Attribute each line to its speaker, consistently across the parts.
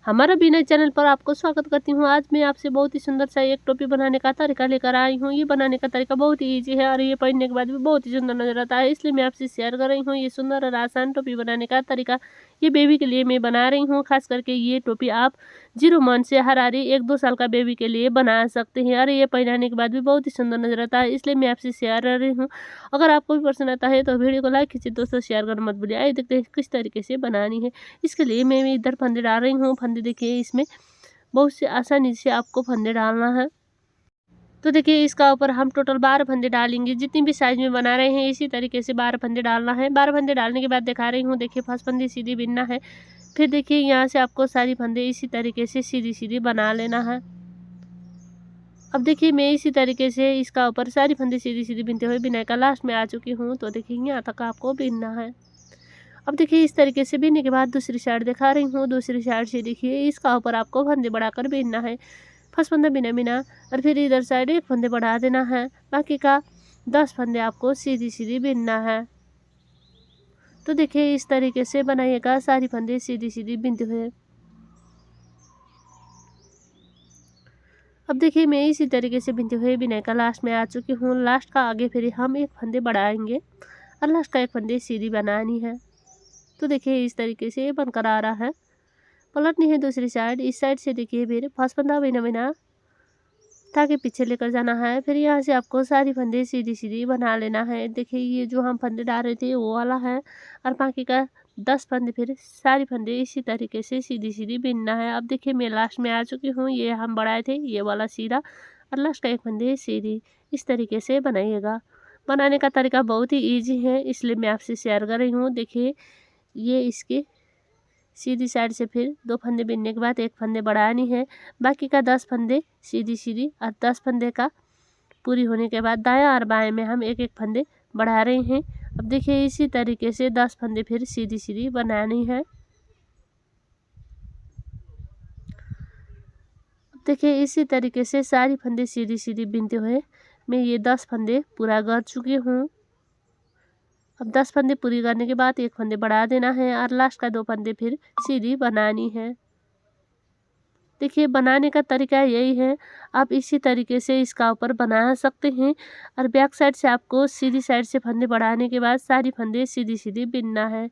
Speaker 1: हमारा बिना चैनल पर आपको स्वागत करती हूँ। आज मैं आपसे बहुत ही सुंदर सा एक टोपी बनाने का तरीका लेकर आई हूँ। ये बनाने का तरीका बहुत ही इजी है और ये पहनने के बाद भी बहुत ही सुंदर नजर आता है, इसलिए मैं आपसे शेयर कर रही हूँ ये सुंदर और आसान टोपी बनाने का तरीका। ये बेबी के लिए मैं बना रही हूँ। खास करके ये टोपी आप 0 मंथ से हरारी 1-2 साल का बेबी के लिए बना सकते हैं और ये पहनाने के बाद भी बहुत ही सुंदर नजर आता है, इसलिए मैं आपसे शेयर कर रही हूँ। अगर आपको भी पसंद आता है तो वीडियो को लाइक कीजिए दोस्तों, शेयर करना मत भूलिए। आइए देखते हैं किस तरीके से बनानी है। इसके लिए मैं इधर फंदे डाल रही हूँ। फंदे देखिए, इसमें बहुत से आसानी से आपको फंदे डालना है। तो देखिए, इसका ऊपर हम टोटल 12 फंदे डालेंगे। जितनी भी साइज में बना रहे हैं इसी तरीके से 12 फंदे डालना है। 12 फंदे डालने के बाद दिखा रही हूँ, देखिए फर्स्ट फंदे सीधी बिनना है। फिर देखिए यहाँ से आपको सारी फंदे इसी तरीके से सीधी सीधी बना लेना है। अब देखिए मैं इसी तरीके से इसका ऊपर सारी फंदे सीधी सीधी बिनते हुए बिनाई का लास्ट में आ चुकी हूँ। तो देखिए यहाँ तक आपको बिनना है। अब देखिए इस तरीके से बिनने के बाद दूसरी साइड दिखा रही हूँ। दूसरी साइड से देखिए इसका ऊपर आपको फंदे बढ़ाकर बिनना है। फर्स्ट फंदा बिना बिना और फिर इधर साइड एक फंदे बढ़ा देना है। बाकी का 10 फंदे आपको सीधी सीधी बिनना है। तो देखिए इस तरीके से बनाइएगा, सारी फंदे सीधी सीधी बिनते हुए। अब देखिए मैं इसी तरीके से बिनते हुए बिनाई का लास्ट में आ चुकी हूँ। लास्ट का आगे फिर हम एक फंदे बढ़ाएंगे और लास्ट का एक फंदे सीधी बनानी है। तो देखिए इस तरीके से ये बनकर आ रहा है। पलटनी है दूसरी साइड। इस साइड से देखिए फिर फर्स्ट फंदा बिना बिना ताकि पीछे लेकर जाना है। फिर यहाँ से आपको सारी फंदे सीधी सीधी बना लेना है। देखिए ये जो हम फंदे डाल रहे थे वो वाला है और बाकी का 10 फंदे फिर सारी फंदे इसी तरीके से सीधी सीधी बिनना है। अब देखिए मैं लास्ट में आ चुकी हूँ। ये हम बढ़ाए थे ये वाला सीधा और लास्ट का एक फंदे सीधी। इस तरीके से बनाइएगा। बनाने का तरीका बहुत ही ईजी है, इसलिए मैं आपसे शेयर कर रही हूँ। देखिए ये इसके सीधी साइड से फिर 2 फंदे बिनने के बाद एक फंदे बढ़ानी है। बाकी का 10 फंदे सीधी सीधी और 10 फंदे का पूरी होने के बाद दायां और बाएं में हम एक एक फंदे बढ़ा रहे हैं। अब देखिए इसी तरीके से 10 फंदे फिर सीधी सीधी बनानी है। अब देखिए इसी तरीके से सारी फंदे सीधी सीधी बिनते हुए मैं ये 10 फंदे पूरा कर चुकी हूँ। अब 10 फंदे पूरी करने के बाद एक फंदे बढ़ा देना है और लास्ट का 2 फंदे फिर सीधी बनानी है। देखिए बनाने का तरीका यही है, आप इसी तरीके से इसका ऊपर बना सकते हैं। और बैक साइड से आपको सीधी साइड से फंदे बढ़ाने के बाद सारी फंदे सीधी सीधी बिनना है।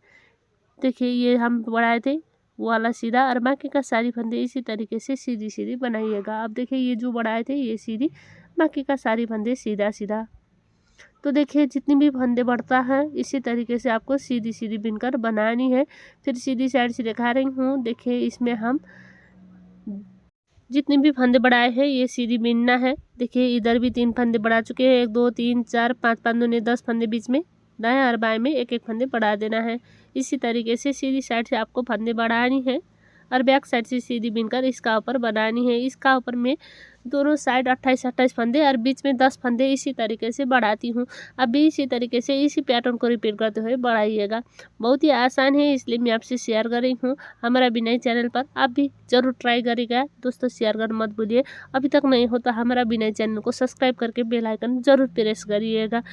Speaker 1: देखिए ये हम बढ़ाए थे वो वाला सीधा और बाकी का सारी फंदे इसी तरीके से सीधी सीधी बनाइएगा। अब देखिए ये जो बढ़ाए थे ये सीधी, बाकी का सारी फंदे सीधा सीधा। तो देखिए जितनी भी फंदे बढ़ता है इसी तरीके से आपको सीधी सीधी बिनकर बनानी है। फिर सीधी साइड से दिखा रही हूँ। देखिए इसमें हम जितने भी फंदे बढ़ाए हैं ये सीधी बिनना है। देखिए इधर भी 3 फंदे बढ़ा चुके हैं, 1 2 3 4 5 5 दूनी 10 फंदे बीच में दाएं और बाएं में एक एक फंदे बढ़ा देना है। इसी तरीके से सीधी साइड से आपको फंदे बढ़ानी है और बैक साइड से सीधी बिनकर इसका ऊपर बनानी है। इसका ऊपर में दोनों साइड 28-28 फंदे और बीच में 10 फंदे इसी तरीके से बढ़ाती हूँ। अब भी इसी तरीके से इसी पैटर्न को रिपीट करते हुए बढ़ाइएगा। बहुत ही आसान है, इसलिए मैं आपसे शेयर कर रही हूँ हमारा बिनाई चैनल पर। आप भी ज़रूर ट्राई करिएगा दोस्तों, शेयर करना मत भूलिए। अभी तक नहीं हो तो हमारा बिनाई चैनल को सब्सक्राइब करके बेल आइकन ज़रूर प्रेस करिएगा।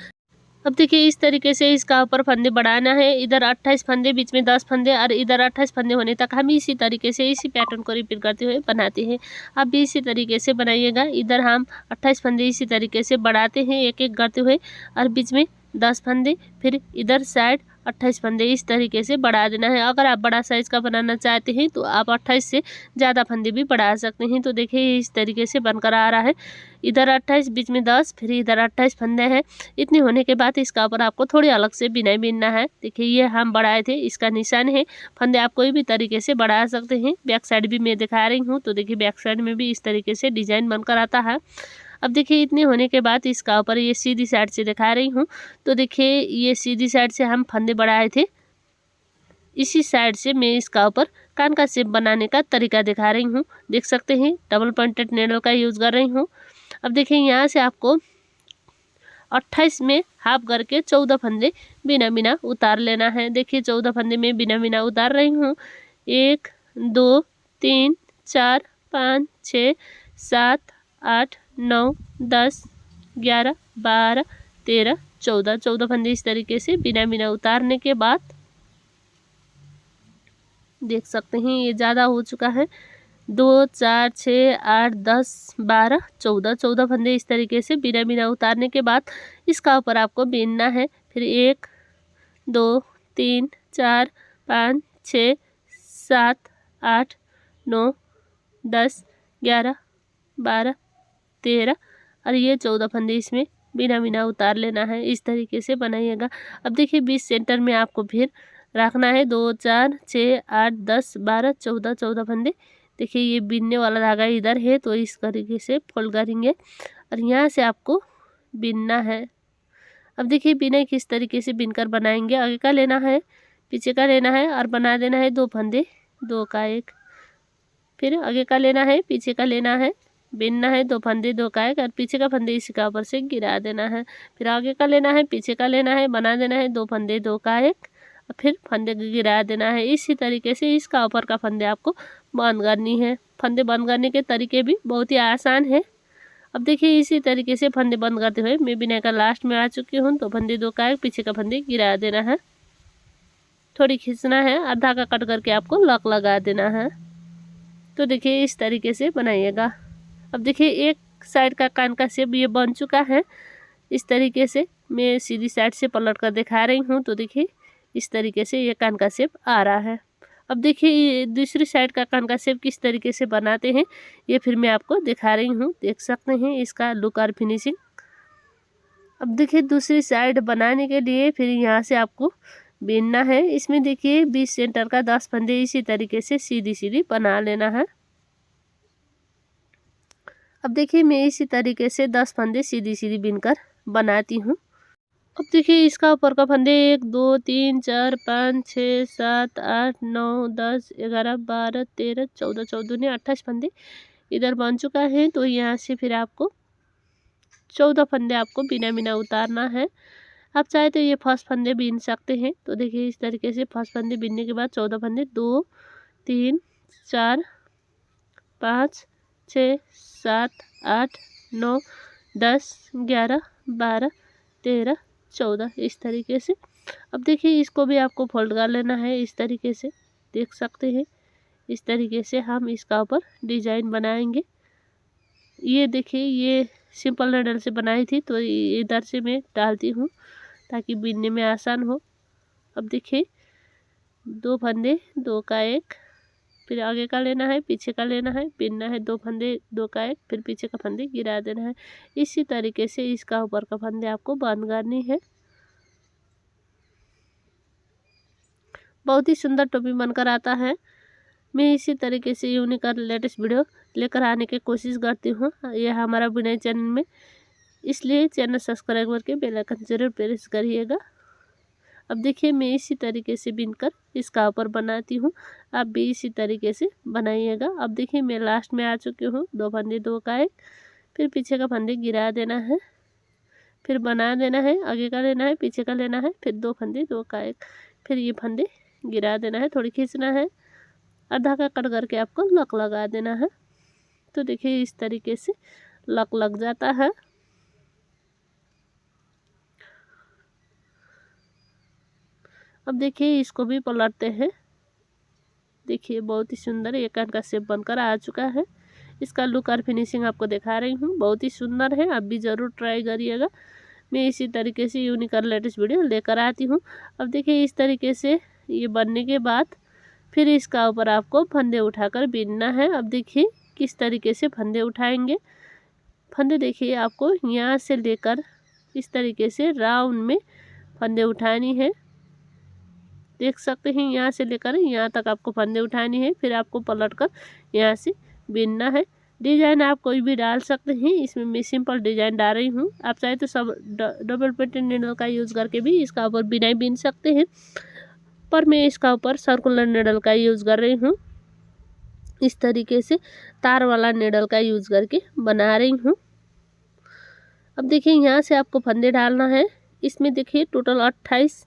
Speaker 1: अब देखिए इस तरीके से इसका ऊपर फंदे बढ़ाना है। इधर 28 फंदे बीच में 10 फंदे और इधर 28 फंदे होने तक हम इसी तरीके से इसी पैटर्न को रिपीट करते हुए बनाते हैं। आप भी इसी तरीके से बनाइएगा। इधर हम 28 फंदे इसी तरीके से बढ़ाते हैं एक एक करते हुए और बीच में 10 फंदे, फिर इधर साइड 28 फंदे इस तरीके से बढ़ा देना है। अगर आप बड़ा साइज़ का बनाना चाहते हैं तो आप 28 से ज़्यादा फंदे भी बढ़ा सकते हैं। तो देखिए इस तरीके से बनकर आ रहा है। इधर 28 बीच में 10 फिर इधर 28 फंदे हैं। इतने होने के बाद इसका ऊपर आपको थोड़ी अलग से बिनाई बिनना है। देखिए ये हम बढ़ाए थे, इसका निशान है। फंदे आप कोई भी तरीके से बढ़ा सकते हैं। बैक साइड भी मैं दिखा रही हूँ। तो देखिए बैक साइड में भी इस तरीके से डिजाइन बनकर आता है। अब देखिए इतने होने के बाद इसका ऊपर ये सीधी साइड से दिखा रही हूँ। तो देखिए ये सीधी साइड से हम फंदे बढ़ाए थे, इसी साइड से मैं इसका ऊपर कान का शेप बनाने का तरीका दिखा रही हूँ। देख सकते हैं डबल पॉइंटेड नेडल का यूज़ कर रही हूँ। अब देखिए यहाँ से आपको 28 में हाफ करके 14 फंदे बिना बिना उतार लेना है। देखिए 14 फंदे में बिना बिना उतार रही हूँ। 1 2 3 4 5 6 7 8 9 10 11 12 13 14 फंदे इस तरीके से बिना बिना उतारने के बाद देख सकते हैं ये ज़्यादा हो चुका है। 2 4 6 8 10 12 14 फंदे इस तरीके से बिना बिना उतारने के बाद इसका ऊपर आपको बीनना है। फिर 1 2 3 4 5 6 7 8 9 10 11 12 13 और ये 14 फंदे इसमें बिना बिना उतार लेना है। इस तरीके से बनाइएगा। अब देखिए बीच सेंटर में आपको फिर रखना है 2 4 6 8 10 12 14 फंदे। देखिए ये बीनने वाला धागा इधर है तो इस तरीके से फोल्ड करेंगे और यहाँ से आपको बीनना है। अब देखिए बिना किस तरीके से बीनकर बनाएंगे। आगे का लेना है, पीछे का लेना है और बना देना है 2 फंदे 2 का 1। फिर आगे का लेना है, पीछे का लेना है, बीनना है 2 फंदे 2 का 1 और पीछे का फंदे इसी का ऊपर से गिरा देना है। फिर आगे का लेना है, पीछे का लेना है, बना देना है 2 फंदे 2 का 1 और फिर फंदे गिरा देना है। इसी तरीके से इसका ऊपर का फंदे आपको बंद करनी है। फंदे बंद करने के तरीके भी बहुत ही आसान है। अब देखिए इसी तरीके से फंदे बंद करते हुए मैं बिना का लास्ट में आ चुकी हूँ। तो फंदे 2 का 1 पीछे का फंदे गिरा देना है, थोड़ी खींचना है और धागा कट करके आपको लॉक लगा देना है। तो देखिए इस तरीके से बनाइएगा। अब देखिए एक साइड का कान का शेप ये बन चुका है। इस तरीके से मैं सीधी साइड से पलट कर दिखा रही हूँ। तो देखिए इस तरीके से ये कान का शेप आ रहा है। अब देखिए दूसरी साइड का कान का शेप किस तरीके से बनाते हैं ये फिर मैं आपको दिखा रही हूँ। देख सकते हैं इसका लुक और फिनिशिंग। अब देखिए दूसरी साइड बनाने के लिए फिर यहाँ से आपको बीनना है। इसमें देखिए 20 सेंटर का 10 फंदे इसी तरीके से सीधी सीधी बना लेना है। अब देखिए मैं इसी तरीके से 10 फंदे सीधी सीधी बीनकर बनाती हूँ। अब देखिए इसका ऊपर का फंदे 1 2 3 4 5 6 7 8 9 10 11 12 13 14 14 28 फंदे इधर बन चुका है। तो यहाँ से फिर आपको 14 फंदे आपको बिना बिना उतारना है। आप चाहे तो ये फर्स्ट फंदे बीन सकते हैं। तो देखिए इस तरीके से फर्स्ट फंदे बीनने के बाद 14 फंदे 2 3 4 5 6 7 8 9 10 11 12 13 14 इस तरीके से। अब देखिए इसको भी आपको फोल्ड कर लेना है इस तरीके से। देख सकते हैं इस तरीके से हम इसका ऊपर डिजाइन बनाएंगे। ये देखिए ये सिंपल नीडल से बनाई थी तो इधर से मैं डालती हूँ ताकि बीनने में आसान हो। अब देखिए 2 फंदे 2 का 1, फिर आगे का लेना है, पीछे का लेना है, बीनना है 2 फंदे 2 का 1, फिर पीछे का फंदे गिरा देना है। इसी तरीके से इसका ऊपर का फंदे आपको बंद करनी है। बहुत ही सुंदर टोपी बनकर आता है। मैं इसी तरीके से यूनिक और लेटेस्ट वीडियो लेकर आने की कोशिश करती हूँ। यह हमारा बुनाई चैनल में, इसलिए चैनल सब्सक्राइब करके बेल आइकन जरूर प्रेस करिएगा। अब देखिए मैं इसी तरीके से बीनकर इसका ऊपर बनाती हूँ। आप भी इसी तरीके से बनाइएगा। अब देखिए मैं लास्ट में आ चुकी हूँ। 2 फंदे 2 का 1, फिर पीछे का फंदे गिरा देना है, फिर बना देना है, आगे का लेना है, पीछे का लेना है, फिर 2 फंदे 2 का 1, फिर ये फंदे गिरा देना है, थोड़ी खींचना है और धागा कट करके आपको लॉक लगा देना है। तो देखिए इस तरीके से लॉक लग जाता है। अब देखिए इसको भी पलटते हैं। देखिए बहुत ही सुंदर ये कान का शेप बनकर आ चुका है। इसका लुक और फिनिशिंग आपको दिखा रही हूँ, बहुत ही सुंदर है। आप भी ज़रूर ट्राई करिएगा। मैं इसी तरीके से यूनिक और लेटेस्ट वीडियो लेकर आती हूँ। अब देखिए इस तरीके से ये बनने के बाद फिर इसका ऊपर आपको फंदे उठाकर बीनना है। अब देखिए किस तरीके से फंदे उठाएंगे। फंदे देखिए आपको यहाँ से लेकर इस तरीके से राउंड में फंदे उठानी है। देख सकते हैं यहाँ से लेकर यहाँ तक आपको फंदे उठानी है। फिर आपको पलट कर यहाँ से बीनना है। डिजाइन आप कोई भी डाल सकते हैं। इसमें मैं सिंपल डिजाइन डाल रही हूँ। आप चाहे तो सब डबल पेटेंट नीडल का यूज़ करके भी इसका ऊपर बिनाई बीन सकते हैं, पर मैं इसका ऊपर सर्कुलर नीडल का यूज़ कर रही हूँ। इस तरीके से तार वाला नीडल का यूज़ करके बना रही हूँ। अब देखिए यहाँ से आपको फंदे डालना है। इसमें देखिए टोटल 28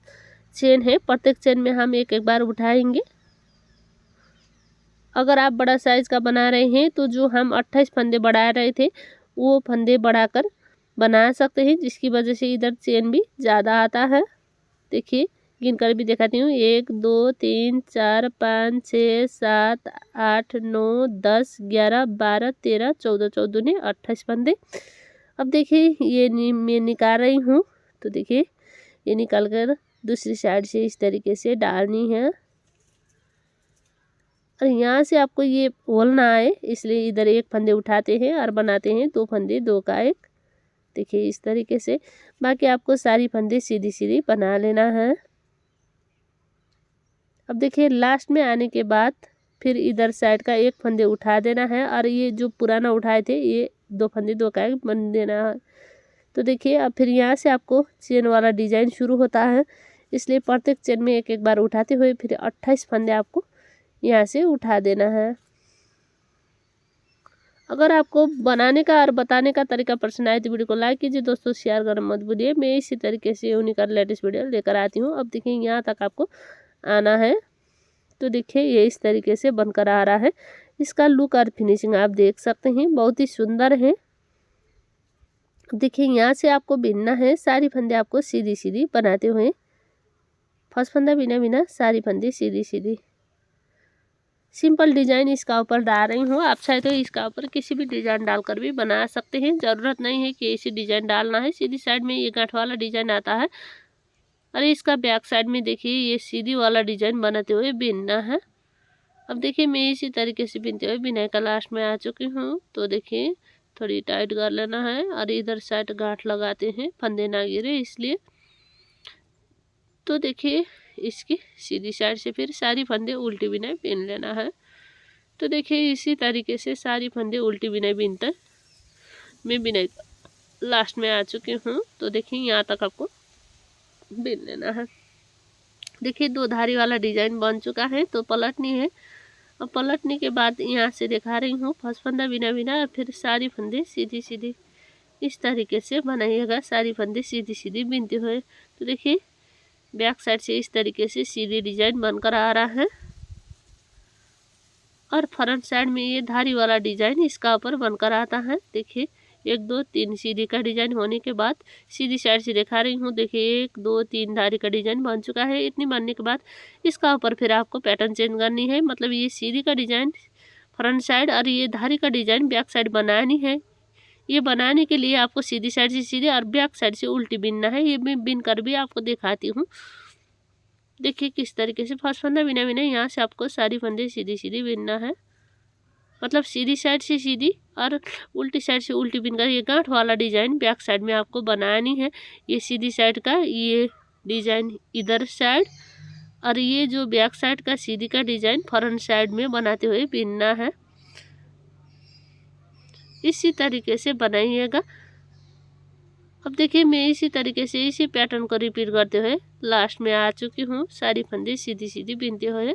Speaker 1: चेन है। प्रत्येक चेन में हम एक एक बार उठाएंगे। अगर आप बड़ा साइज का बना रहे हैं तो जो हम 28 फंदे बढ़ा रहे थे वो फंदे बढ़ाकर बना सकते हैं, जिसकी वजह से इधर चेन भी ज़्यादा आता है। देखिए गिन कर भी दिखाती हूँ। 1 2 3 4 5 6 7 8 9 10 11 12 13 14 14 ने 28 फंदे। अब देखिए ये मैं निकाल रही हूँ, तो देखिए ये निकाल कर दूसरी साइड से इस तरीके से डालनी है और यहाँ से आपको ये खोलना है, इसलिए इधर एक फंदे उठाते हैं और बनाते हैं 2 फंदे 2 का 1। देखिए इस तरीके से। बाकी आपको सारी फंदे सीधी सीधी बना लेना है। अब देखिए लास्ट में आने के बाद फिर इधर साइड का एक फंदे उठा देना है और ये जो पुराना उठाए थे ये 2 फंदे 2 का 1 बन देना है। तो देखिए अब फिर यहाँ से आपको चेन वाला डिजाइन शुरू होता है, इसलिए प्रत्येक चेन में एक एक बार उठाते हुए फिर 28 फंदे आपको यहाँ से उठा देना है। अगर आपको बनाने का और बताने का तरीका पसंद आए तो वीडियो को लाइक कीजिए दोस्तों, शेयर करना मत भूलिए। मैं इसी तरीके से यूनिक और लेटेस्ट वीडियो लेकर आती हूँ। अब देखिए यहाँ तक आपको आना है, तो देखिए ये इस तरीके से बनकर आ रहा है। इसका लुक और फिनिशिंग आप देख सकते हैं, बहुत ही सुंदर है। देखिए यहाँ से आपको बिनना है, सारी फंदे आपको सीधी सीधी बनाते हुए, फर्स्ट फंदा बिना बिना सारी फंदे सीधी सीधी। सिंपल डिजाइन इसका ऊपर डाल रही हूँ, आप चाहे तो इसका ऊपर किसी भी डिजाइन डालकर भी बना सकते हैं। ज़रूरत नहीं है कि ऐसी डिजाइन डालना है। सीधी साइड में ये गांठ वाला डिजाइन आता है और इसका बैक साइड में देखिए ये सीधी वाला डिजाइन बनाते हुए बिनना है। अब देखिए मैं इसी तरीके से बिनते हुए बिनाई का लास्ट में आ चुकी हूँ। तो देखिए थोड़ी टाइट कर लेना है और इधर साइड गांठ लगाते हैं फंदे ना गिरे इसलिए। तो देखिए इसकी सीधी साइड से फिर सारी फंदे उल्टी बिनाई बिन लेना है। तो देखिए इसी तरीके से सारी फंदे उल्टी बिनाई बिनते मैं बिनाई लास्ट में आ चुकी हूँ। तो देखिए यहाँ तक आपको बिन लेना है। देखिए 2 धारी वाला डिजाइन बन चुका है, तो पलटनी है। अब पलटने के बाद यहाँ से दिखा रही हूँ फर्स्ट फंदा बिना बिना और फिर सारी फंदे सीधी सीधी इस तरीके से बनाइएगा, सारी फंदे सीधी सीधी बिनते हुए। तो देखिए बैक साइड से इस तरीके से सीधी डिजाइन बनकर आ रहा है और फ्रंट साइड में ये धारी वाला डिजाइन इसका ऊपर बनकर आता है। देखिए 1 2 3 सीधी का डिजाइन होने के बाद सीधी साइड से दिखा रही हूँ। देखिए 1 2 3 धारी का डिजाइन बन चुका है। इतनी बनने के बाद इसका ऊपर फिर आपको पैटर्न चेंज करनी है, मतलब ये सीधी का डिजाइन फ्रंट साइड और ये धारी का डिजाइन बैक साइड बनानी है। ये बनाने के लिए आपको सीधी साइड से सीधे और बैक साइड से उल्टी बिनना है। ये मैं बिन कर भी आपको दिखाती हूँ। देखिए किस तरीके से फर्स्ट फंदा बिना बिना यहाँ से आपको सारी फंदे सीधी सीधी बिनना है, मतलब सीधी साइड से सीधी और उल्टी साइड से उल्टी बिनकर ये गांठ वाला डिजाइन बैक साइड में आपको बनानी है। ये सीधी साइड का ये डिजाइन इधर साइड और ये जो बैक साइड का सीधी का डिजाइन फ्रंट साइड में बनाते हुए बिनना है। इसी तरीके से बनाइएगा। अब देखिए मैं इसी तरीके से इसी पैटर्न को रिपीट करते हुए लास्ट में आ चुकी हूँ। सारी फंदे सीधी सीधी बिनते हुए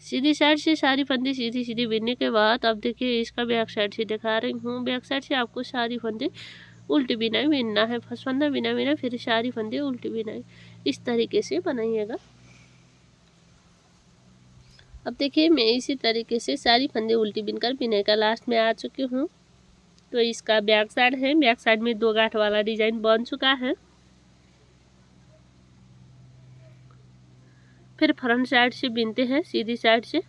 Speaker 1: सीधी साइड से सारी फंदे सीधी सीधी बिनने के बाद अब देखिए इसका बैक साइड से दिखा रही हूँ। बैक साइड से आपको सारी फंदे उल्टी बिनाई बिनना है, फर्स्ट फंदा बिना बिना फिर सारी फंदे उल्टी बिनाई, इस तरीके से बनाइएगा। अब देखिए मैं इसी तरीके से सारी फंदे उल्टी बिनकर बिनाई का लास्ट में आ चुकी हूँ। तो इसका बैक साइड है, बैक साइड में 2 गांठ वाला डिजाइन बन चुका है। फिर फ्रंट साइड से बिनते हैं, सीधी साइड से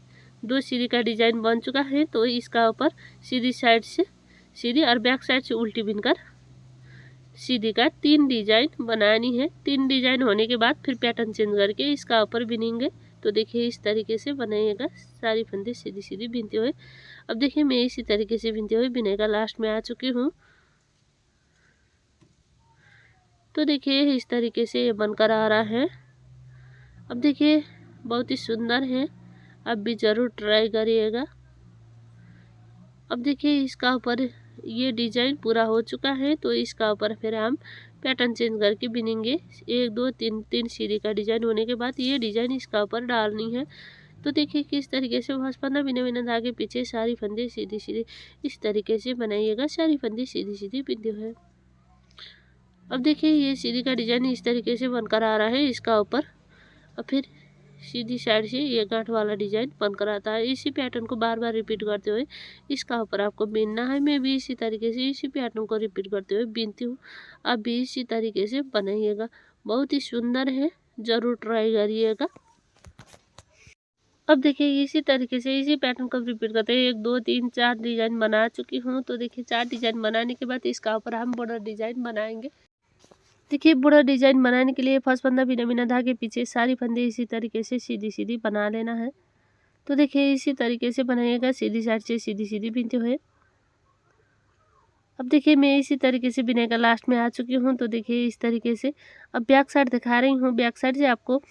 Speaker 1: 2 सीधी का डिजाइन बन चुका है। तो इसका ऊपर सीधी साइड से सीधी और बैक साइड से उल्टी बिनकर सीधी का 3 डिजाइन बनानी है। 3 डिजाइन होने के बाद फिर पैटर्न चेंज करके इसका ऊपर बिनेंगे। तो देखिए इस तरीके से बनाइएगा, सारी फंदे सीधी सीधी बिनते हुए। अब देखिए मैं इसी तरीके से बिनते हुए बिनाई का लास्ट में आ चुकी हूँ। तो देखिए इस तरीके से ये बनकर आ रहा है। अब देखिए बहुत ही सुंदर है, आप भी ज़रूर ट्राई करिएगा। अब देखिए इसका ऊपर ये डिजाइन पूरा हो चुका है, तो इसका ऊपर फिर हम पैटर्न चेंज करके बिनेंगे। 1 2 3 3 सीधी का डिजाइन होने के बाद ये डिजाइन इसका ऊपर डालनी है। तो देखिए किस तरीके से फर्स्ट फंदा बिना बिना धागे पीछे सारी फंदे सीधी सीधी इस तरीके से बनाइएगा, सारी फंदे सीधी सीधी बिनते हुए। अब देखिए ये सीधी का डिजाइन इस तरीके से बनकर आ रहा है इसका ऊपर, और फिर सीधी साइड से ये गांठ वाला डिजाइन बनकर आता है। इसी पैटर्न को बार बार रिपीट करते हुए इसका ऊपर आपको बिनना है। मैं भी इसी तरीके से इसी पैटर्न को रिपीट करते हुए बिनती हूँ, आप भी इसी तरीके से बनाइएगा। बहुत ही सुंदर है, ज़रूर ट्राई करिएगा। अब देखिए इसी तरीके से इसी पैटर्न को रिपीट करते हैं। 1 2 3 4 डिज़ाइन बना चुकी हूँ। तो देखिए 4 डिज़ाइन बनाने के बाद इसका ऊपर हम बॉर्डर डिज़ाइन बनाएंगे। देखिए बॉर्डर डिज़ाइन बनाने के लिए फर्स्ट फंदा बिना बिना धागे पीछे सारी फंदे इसी तरीके से सीधी सीधी बना लेना है। तो देखिए इसी तरीके से बनाइएगा, सीधी साइड से सीधी सीधी बिनते हुए। अब देखिए मैं इसी तरीके से बिना का लास्ट में आ चुकी हूँ। तो देखिए इस तरीके से अब बैक साइड दिखा रही हूँ। बैक साइड से आपको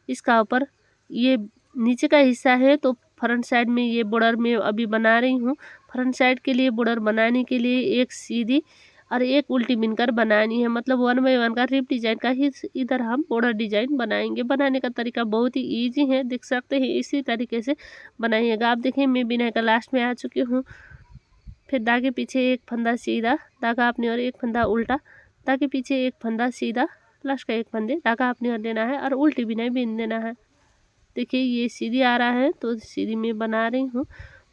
Speaker 1: इसका ऊपर ये नीचे का हिस्सा है, तो फ्रंट साइड में ये बॉर्डर में अभी बना रही हूँ। फ्रंट साइड के लिए बॉर्डर बनाने के लिए एक सीधी और एक उल्टी बिनकर बनानी है। मतलब 1 बाय 1 का रिप डिजाइन का ही इधर हम बॉर्डर डिजाइन बनाएंगे। बनाने का तरीका बहुत ही इजी है, देख सकते हैं। इसी तरीके से बनाइएगा। आप देखिए मैं बिना का लास्ट में आ चुकी हूँ। फिर धागे पीछे एक फंदा सीधा, धागा अपनी ओर, एक फंदा उल्टा, धागे पीछे एक फंदा सीधा, लास्ट का एक फंदे धागा अपनी ओर लेना है और उल्टी बिनाई बिन देना है। देखिए ये सीधी आ रहा है, तो सीधी में बना रही हूँ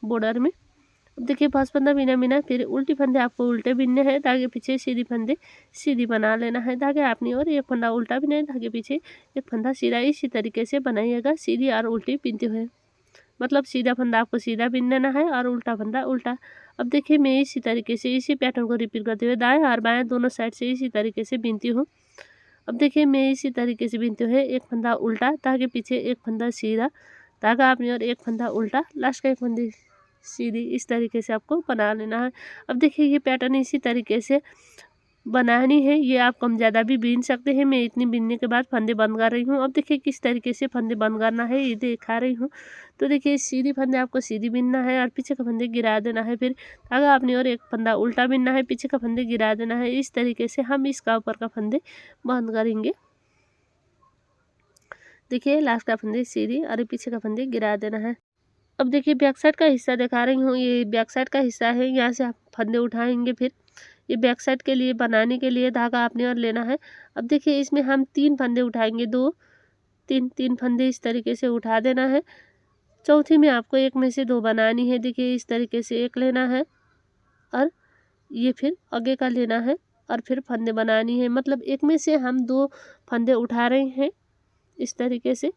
Speaker 1: बॉर्डर में। अब देखिए फर्स्ट फंदा बिना बिना, फिर उल्टी फंदे आपको उल्टे बिनने हैं, धागे पीछे सीधी फंदे सीधी बना लेना है। धागे अपनी ओर, एक फंदा उल्टा बिना, धागे पीछे एक फंदा सीधा। इसी तरीके से बनाइएगा, सीधी और उल्टी बिनते हुए। मतलब सीधा फंदा आपको सीधा बिन लेना है और उल्टा फंदा उल्टा। अब देखिए मैं इसी तरीके से इसी पैटर्न को रिपीट करते हुए दाएं और बाएं दोनों साइड से इसी तरीके से बिनती हूँ। अब देखिए मैं इसी तरीके से बिनते हुए एक फंदा उल्टा, धागे पीछे एक फंदा सीधा, धागा अपनी ओर, एक फंदा उल्टा, लास्ट का एक फंदी सीधी। इस तरीके से आपको बना लेना है। अब देखिए ये पैटर्न इसी तरीके से बनानी है। ये आप कम ज़्यादा भी बीन सकते हैं। मैं इतनी बीनने के बाद फंदे बंद कर रही हूँ। अब देखिए किस तरीके से फंदे बंद करना है ये दिखा रही हूँ। तो देखिए सीधी फंदे आपको सीधी बीनना है और पीछे का फंदे गिरा देना है। फिर धागा अपनी ओर, एक फंदा उल्टा बीनना है, पीछे का फंदे गिरा देना है। इस तरीके से हम इसका ऊपर का फंदे बंद करेंगे। देखिए लास्ट का फंदे सीधी और पीछे का फंदे गिरा देना है। अब देखिए बैक साइड का हिस्सा दिखा रही हूँ। ये बैक साइड का हिस्सा है, यहाँ से आप फंदे उठाएंगे। फिर ये बैक साइड के लिए बनाने के लिए धागा अपने और लेना है। अब देखिए इसमें हम 3 फंदे उठाएंगे, 2 3 फंदे इस तरीके से उठा देना है। चौथी में आपको एक में से 2 बनानी है। देखिए इस तरीके से एक लेना है और ये फिर आगे का लेना है और फिर फंदे बनानी है। मतलब एक में से हम 2 फंदे उठा रहे हैं इस तरीके से।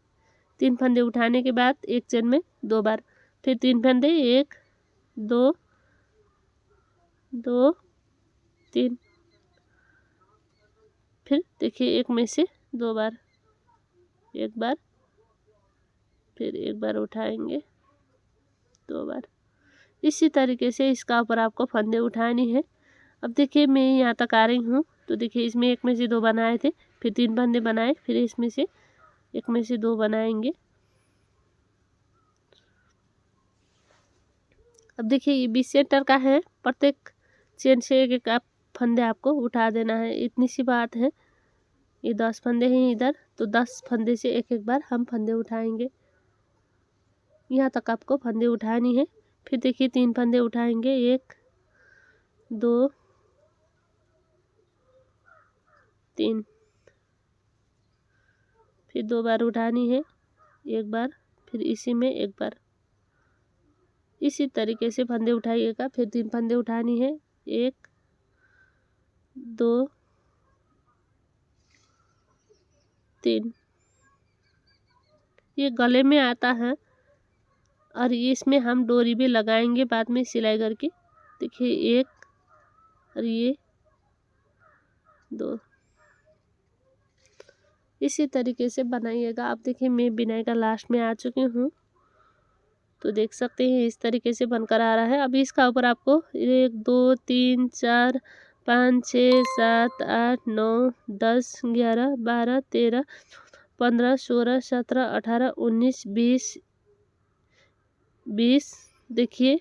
Speaker 1: 3 फंदे उठाने के बाद एक चेन में 2 बार, फिर 3 फंदे, 1 2 2 3, फिर देखिए एक में से 2 बार, एक बार, फिर एक बार उठाएंगे 2 बार। इसी तरीके से इसका ऊपर आपको फंदे उठानी है। अब देखिए मैं यहाँ तक आ रही हूँ। तो देखिए इसमें एक में से 2 बनाए थे, फिर 3 फंदे बनाए, फिर इसमें से एक में से 2 बनाएंगे। अब देखिए ये 20 सेंटर का है, प्रत्येक चेन से एक एक आप फंदे आपको उठा देना है। इतनी सी बात है। ये 10 फंदे हैं इधर, तो 10 फंदे से एक एक बार हम फंदे उठाएंगे। यहाँ तक आपको फंदे उठानी है। फिर देखिए 3 फंदे उठाएंगे, 1 2 3, फिर 2 बार उठानी है, एक बार, फिर इसी में एक बार। इसी तरीके से फंदे उठाइएगा। फिर 3 फंदे उठानी है, 1 2 3। ये गले में आता है और इसमें हम डोरी भी लगाएंगे बाद में सिलाई करके। देखिए 1 और ये 2। इसी तरीके से बनाइएगा। आप देखिए मैं बिनाई का लास्ट में आ चुकी हूँ। तो देख सकते हैं इस तरीके से बनकर आ रहा है। अभी इसका ऊपर आपको 1 2 3 4 5 6 7 8 9 10 11 12 13 15 16 17 18 19 20 देखिए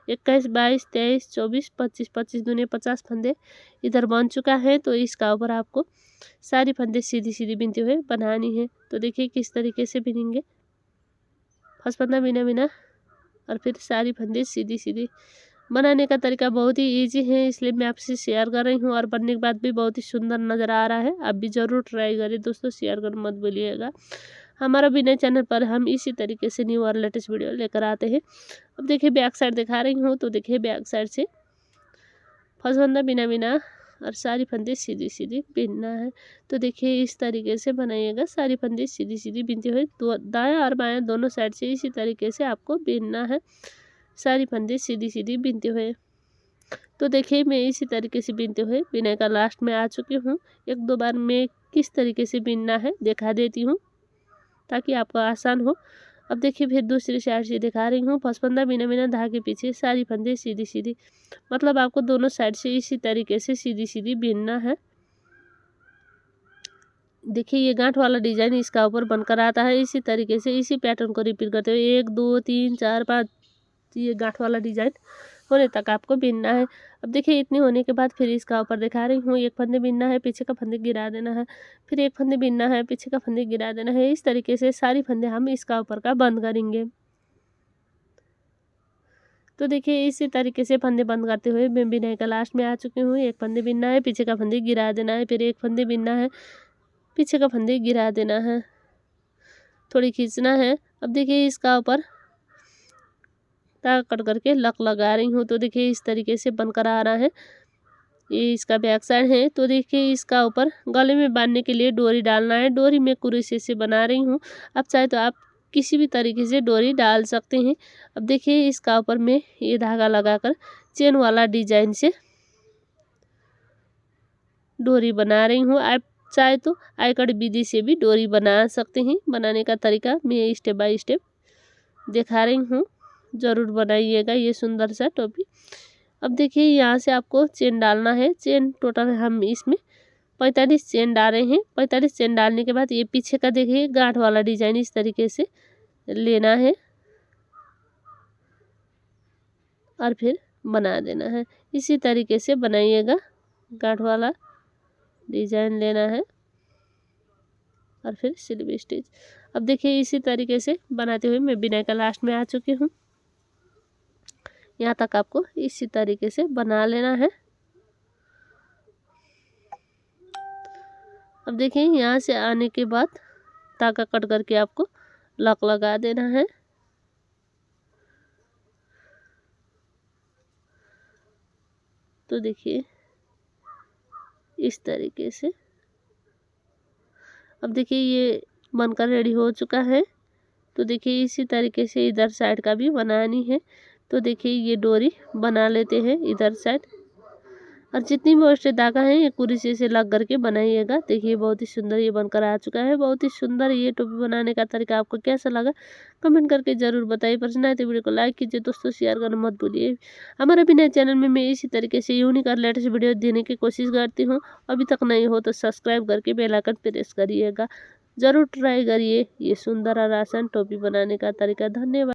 Speaker 1: 21 22 23 24 25 25 दूनी 50 फंदे इधर बन चुका है। तो इसका ऊपर आपको सारी फंदे सीधी सीधी बिनते हुए बनानी है। तो देखिए किस तरीके से बिनेंगे। फर्स्ट फंदा बिना बिना और फिर सारी फंदे सीधी सीधी। बनाने का तरीका बहुत ही इजी है, इसलिए मैं आपसे शेयर कर रही हूँ। और बनने के बाद भी बहुत ही सुंदर नज़र आ रहा है। आप भी ज़रूर ट्राई करें दोस्तों, शेयर कर मत भूलिएगा। हमारा बिना चैनल पर हम इसी तरीके से न्यू और लेटेस्ट वीडियो लेकर आते हैं। अब देखिए बैक साइड दिखा रही हूँ। तो देखिए बैक साइड से फर्स्ट फंदा बिना बिना और सारी फंदे सीधी सीधी बीनना है। तो देखिए इस तरीके से बनाइएगा, सारी फंदे सीधी सीधी बीनते हुए दाएं और बाएं दोनों साइड से इसी तरीके से आपको बीनना है, सारी फंदे सीधी सीधी बीनते हुए। तो देखिए मैं इसी तरीके से बीनते हुए बिनाई का लास्ट में आ चुकी हूँ। एक दो बार मैं किस तरीके से बीनना है दिखा देती हूँ ताकि आपको आसान हो। अब देखिए फिर दूसरी साइड से दिखा रही हूँ। फंदा बिना बिना धागे पीछे सारी फंदे सीधी सीधी, मतलब आपको दोनों साइड से इसी तरीके से सीधी सीधी बीनना है। देखिए ये गांठ वाला डिजाइन इसका ऊपर बनकर आता है। इसी तरीके से इसी पैटर्न को रिपीट करते हुए 1 2 3 4 5 ये गांठ वाला डिजाइन होने तक आपको बीनना है। अब देखिए इतनी होने के बाद फिर इसका ऊपर दिखा रही हूँ। एक फंदे बीनना है, पीछे का फंदे गिरा देना है, फिर एक फंदे बीनना है, पीछे का फंदे गिरा देना है। इस तरीके से सारी फंदे हम इसका ऊपर का बंद करेंगे। तो देखिए इसी तरीके से फंदे बंद करते हुए मैं बिनाई का लास्ट में आ चुकी हूँ। एक फंदे बीनना है, पीछे का फंदे गिरा देना है, फिर एक फंदे बीनना है, पीछे का फंदे गिरा देना है, थोड़ी खींचना है। अब देखिए इसका ऊपर ताग कट करके लक लगा रही हूँ। तो देखिए इस तरीके से बनकर आ रहा है। ये इसका बैक साइड है। तो देखिए इसका ऊपर गले में बांधने के लिए डोरी डालना है। डोरी मैं कुरुसे से बना रही हूँ, आप चाहे तो आप किसी भी तरीके से डोरी डाल सकते हैं। अब देखिए इसका ऊपर मैं ये धागा लगाकर चेन वाला डिजाइन से डोरी बना रही हूँ। आप चाहे तो आयकड़ विधि से भी डोरी बना सकते हैं। बनाने का तरीका मैं स्टेप बाय स्टेप दिखा रही हूँ, ज़रूर बनाइएगा ये सुंदर सा टोपी। अब देखिए यहाँ से आपको चेन डालना है। चेन टोटल हम इसमें 45 चेन डाल रहे हैं। 45 चेन डालने के बाद ये पीछे का देखिए गांठ वाला डिजाइन इस तरीके से लेना है और फिर बना देना है। इसी तरीके से बनाइएगा, गांठ वाला डिजाइन लेना है और फिर स्लिप स्टिच। अब देखिए इसी तरीके से बनाते हुए मैं बिनाई का लास्ट में आ चुकी हूँ। यहाँ तक आपको इसी तरीके से बना लेना है। अब देखिए यहाँ से आने के बाद धागा कट करके आपको लॉक लगा देना है। तो देखिए इस तरीके से अब देखिए ये बनकर रेडी हो चुका है। तो देखिए इसी तरीके से इधर साइड का भी बनानी है। तो देखिए ये डोरी बना लेते हैं इधर साइड, और जितनी भी एक्स्ट्रा धागा है ये कुरुसे से लग करके बनाइएगा। देखिए बहुत ही सुंदर ये बनकर आ चुका है। बहुत ही सुंदर ये टोपी बनाने का तरीका आपको कैसा लगा कमेंट करके ज़रूर बताइए। पसंद आए तो वीडियो को लाइक कीजिए दोस्तों, शेयर करना मत भूलिए। हमारे भी नए चैनल में मैं इसी तरीके से यूनिक और लेटेस्ट वीडियो देने की कोशिश करती हूँ। अभी तक नहीं हो तो सब्सक्राइब करके बेल आइकन प्रेस करिएगा। ज़रूर ट्राई करिए ये सुंदर और आसान टोपी बनाने का तरीका। धन्यवाद।